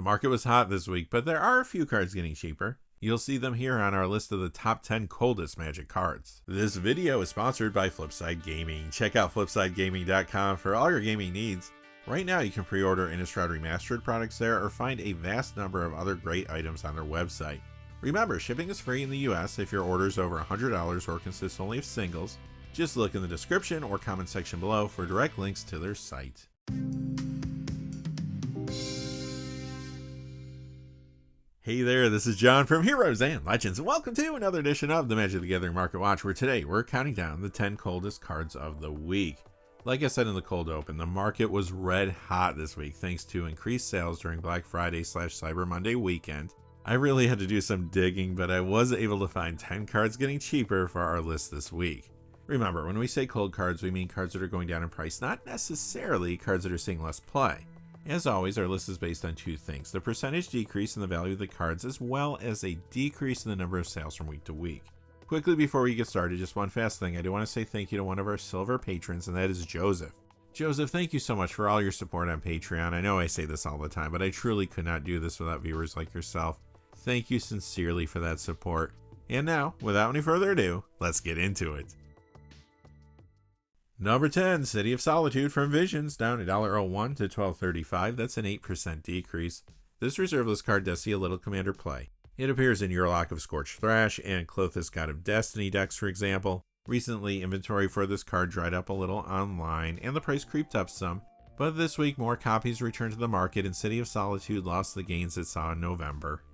market was hot this week, but there are a few cards getting cheaper. You'll see them here on our list of the top 10 coldest Magic cards. This video is sponsored by Flipside Gaming. Check out flipsidegaming.com for all your gaming needs. Right now you can pre-order Innistrad Remastered products there or find a vast number of other great items on their website. Remember, shipping is free in the US if your order is over $100 or consists only of singles. Just look in the description or comment section below for direct links to their site. Hey there, this is John from Heroes and Legends, and welcome to another edition of the Magic the Gathering Market Watch, where today we're counting down the 10 coldest cards of the week. Like I said in the cold open, the market was red hot this week thanks to increased sales during Black Friday / Cyber Monday weekend. I really had to do some digging, but I was able to find 10 cards getting cheaper for our list this week. Remember, when we say cold cards, we mean cards that are going down in price, not necessarily cards that are seeing less play. As always, our list is based on two things: the percentage decrease in the value of the cards, as well as a decrease in the number of sales from week to week. Quickly before we get started, just one fast thing. I do want to say thank you to one of our silver patrons, and that is Joseph. Joseph, thank you so much for all your support on Patreon. I know I say this all the time, but I truly could not do this without viewers like yourself. Thank you sincerely for that support. And now, without any further ado, let's get into it. Number 10, City of Solitude from Visions, down $1.01 to $12.35. That's an 8% decrease. This reserveless card does see a little commander play. It appears in Urlock of Scorched Thrash and Klothys God of Destiny decks, for example. Recently, inventory for this card dried up a little online, and the price creeped up some. But this week, more copies returned to the market, and City of Solitude lost the gains it saw in November.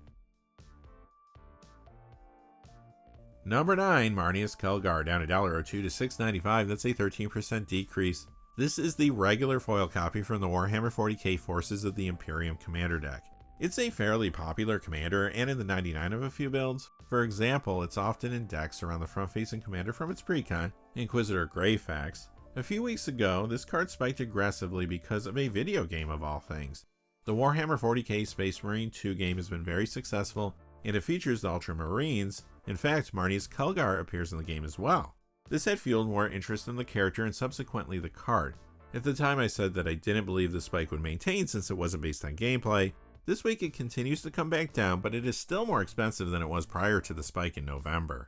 Number 9, Marneus Kelgar, down $1.02 to $6.95. That's a 13% decrease. This is the regular foil copy from the Warhammer 40k Forces of the Imperium Commander deck. It's a fairly popular commander and in the 99 of a few builds. For example, it's often in decks around the front-facing commander from its precon, Inquisitor Greyfax. A few weeks ago, this card spiked aggressively because of a video game of all things. The Warhammer 40k Space Marine 2 game has been very successful, and it features the Ultramarines. In fact, Marneus Kelgar appears in the game as well. This had fueled more interest in the character and subsequently the card. At the time I said that I didn't believe the spike would maintain since it wasn't based on gameplay. This week it continues to come back down, but it is still more expensive than it was prior to the spike in November.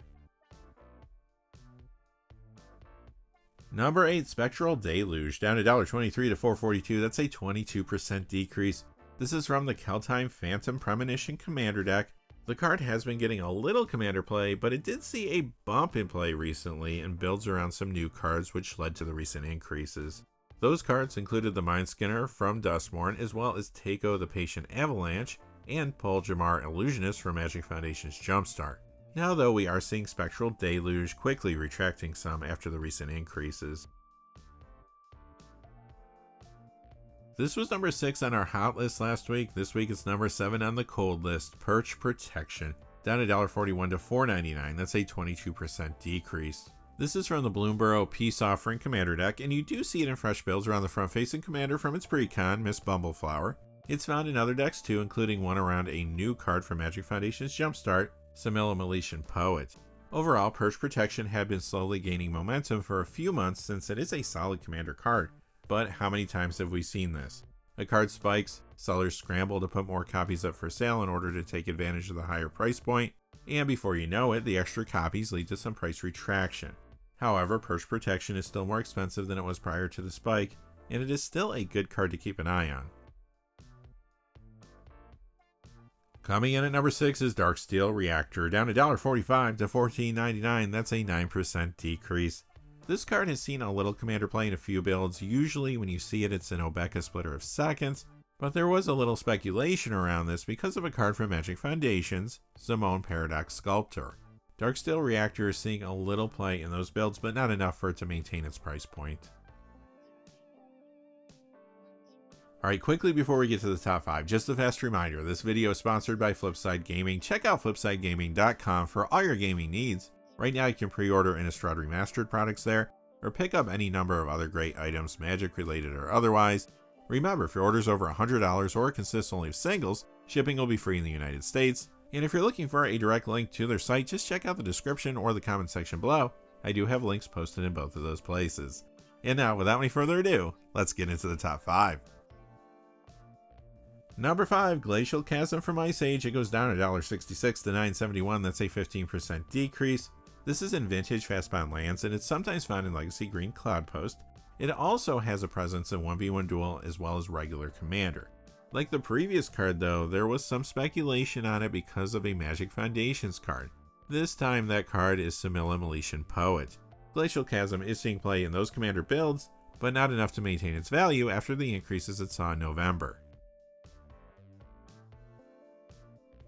Number 8, Spectral Deluge, down $1.23 to $4.42. That's a 22% decrease. This is from the Kaldheim Phantom Premonition Commander deck. The card has been getting a little commander play, but it did see a bump in play recently and builds around some new cards, which led to the recent increases. Those cards included the Mindskinner from Duskmourn, as well as Taiko the Patient Avalanche, and Paul Jamar Illusionist from Magic Foundation's Jumpstart. Now though, we are seeing Spectral Deluge quickly retracting some after the recent increases. This was number 6 on our hot list last week. This week it's number 7 on the cold list, Perch Protection, down $1.41 to $4.99. That's a 22% decrease. This is from the Bloomburrow Peace Offering Commander deck, and you do see it in fresh builds around the front-facing commander from its precon, Miss Bumbleflower. It's found in other decks too, including one around a new card from Magic Foundation's Jumpstart, Samilla Miletian Poet. Overall, Perch Protection had been slowly gaining momentum for a few months since it is a solid commander card. But how many times have we seen this? A card spikes, sellers scramble to put more copies up for sale in order to take advantage of the higher price point, and before you know it, the extra copies lead to some price retraction. However, Perch Protection is still more expensive than it was prior to the spike, and it is still a good card to keep an eye on. Coming in at number 6 is Darksteel Reactor, down $1.45 to $14.99. That's a 9% decrease. This card has seen a little commander play in a few builds. Usually when you see it, it's an Obeka Splitter of Seconds, but there was a little speculation around this because of a card from Magic Foundations, Simone Paradox Sculptor. Darksteel Reactor is seeing a little play in those builds, but not enough for it to maintain its price point. Alright, quickly before we get to the top 5, just a fast reminder, this video is sponsored by Flipside Gaming. Check out flipsidegaming.com for all your gaming needs. Right now you can pre-order Innistrad Remastered products there, or pick up any number of other great items, Magic related or otherwise. Remember, if your order's over $100 or consists only of singles, shipping will be free in the United States. And if you're looking for a direct link to their site, just check out the description or the comment section below. I do have links posted in both of those places. And now, without any further ado, let's get into the top 5. Number 5, Glacial Chasm from Ice Age. It goes down $1.66 to $9.71. That's a 15% decrease. This is in vintage Fastbound lands, and it's sometimes found in Legacy Green Cloudpost. It also has a presence in 1v1 Duel as well as regular Commander. Like the previous card though, there was some speculation on it because of a Magic Foundations card. This time that card is Samilla Meletian Poet. Glacial Chasm is seeing play in those Commander builds, but not enough to maintain its value after the increases it saw in November.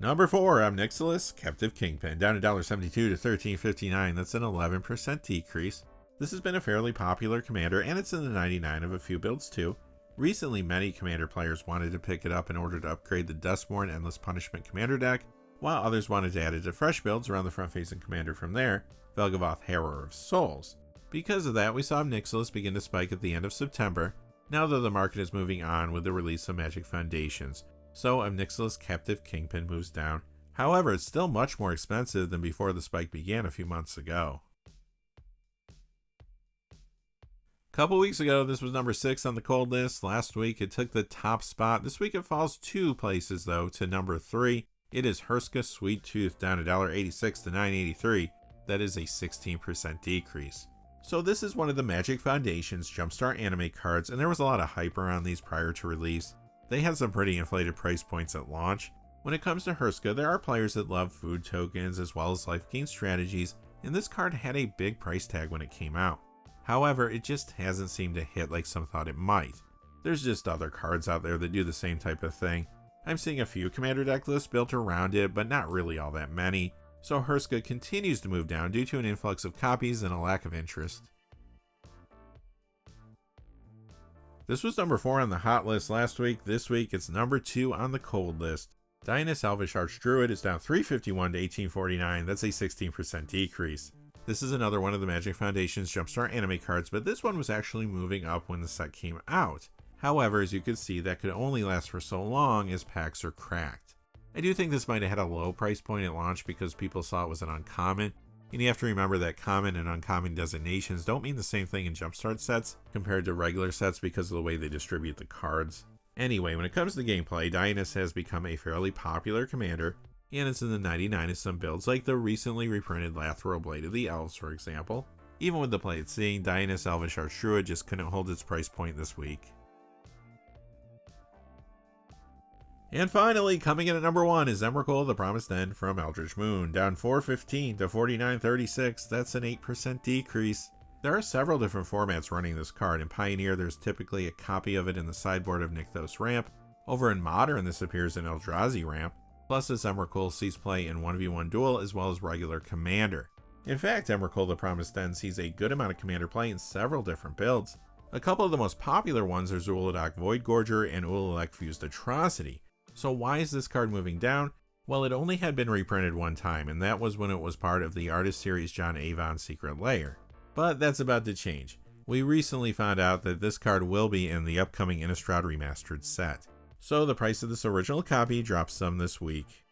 Number 4, Omnixilis Captive Kingpin, down $1.72 to $13.59. That's an 11% decrease. This has been a fairly popular commander, and it's in the 99 of a few builds too. Recently, many commander players wanted to pick it up in order to upgrade the Duskmourn Endless Punishment commander deck, while others wanted to add it to fresh builds around the front-facing commander from there, Vel'Gavoth Harrower of Souls. Because of that, we saw Omnixilis begin to spike at the end of September, now that the market is moving on with the release of Magic Foundations. So Omnixilis Captive Kingpin moves down. However, it's still much more expensive than before the spike began a few months ago. A couple weeks ago, this was number 6 on the cold list. Last week, it took the top spot. This week, it falls 2 places, though, to number 3. It is Hurska Sweet Tooth, down $1.86 to $9.83. That is a 16% decrease. So this is one of the Magic Foundations Jumpstart anime cards, and there was a lot of hype around these prior to release. They had some pretty inflated price points at launch. When it comes to Hurska, there are players that love food tokens as well as life gain strategies, and this card had a big price tag when it came out. However, it just hasn't seemed to hit like some thought it might. There's just other cards out there that do the same type of thing. I'm seeing a few commander deck lists built around it, but not really all that many. So Hurska continues to move down due to an influx of copies and a lack of interest. This was number 4 on the hot list last week. This week it's number 2 on the cold list. Dionysus Elvish Archdruid is down $3.51 to $18.49. That's a 16% decrease. This is another one of the Magic Foundation's Jumpstart anime cards, but this one was actually moving up when the set came out. However, as you can see, that could only last for so long as packs are cracked. I do think this might have had a low price point at launch because people saw it was an uncommon, and you have to remember that common and uncommon designations don't mean the same thing in Jumpstart sets compared to regular sets because of the way they distribute the cards. Anyway, when it comes to gameplay, Dionysus has become a fairly popular commander, and it's in the 99 of some builds like the recently reprinted Lathril Blade of the Elves, for example. Even with the play it's seeing, Dionysus Elvish Archdruid just couldn't hold its price point this week. And finally, coming in at number 1 is Emrakul, the Promised End from Eldritch Moon, down $4.15 to $49.36. That's an 8% decrease. There are several different formats running this card. In Pioneer, there's typically a copy of it in the sideboard of Nykthos Ramp. Over in Modern, this appears in Eldrazi Ramp. Plus, this Emrakul sees play in 1v1 Duel as well as regular Commander. In fact, Emrakul, the Promised End sees a good amount of Commander play in several different builds. A couple of the most popular ones are Zuladak Voidgorger and Ulalek Fused Atrocity. So why is this card moving down? Well, it only had been reprinted one time, and that was when it was part of the Artist Series John Avon Secret Lair. But that's about to change. We recently found out that this card will be in the upcoming Innistrad Remastered set. So the price of this original copy drops some this week.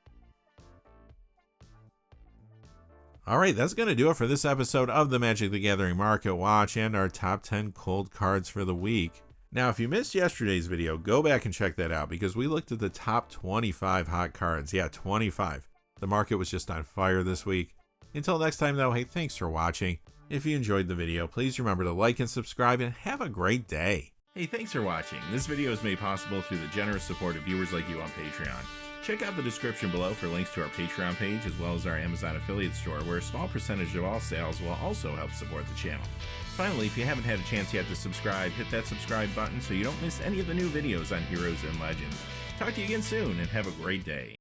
Alright, that's going to do it for this episode of the Magic the Gathering Market Watch and our top 10 cold cards for the week. Now, if you missed yesterday's video, go back and check that out because we looked at the top 25 hot cards. Yeah, 25. The market was just on fire this week. Until next time though, hey, thanks for watching. If you enjoyed the video, please remember to like and subscribe and have a great day. Hey, thanks for watching. This video is made possible through the generous support of viewers like you on Patreon. Check out the description below for links to our Patreon page as well as our Amazon affiliate store where a small percentage of all sales will also help support the channel. Finally, if you haven't had a chance yet to subscribe, hit that subscribe button so you don't miss any of the new videos on Heroes and Legends. Talk to you again soon and have a great day.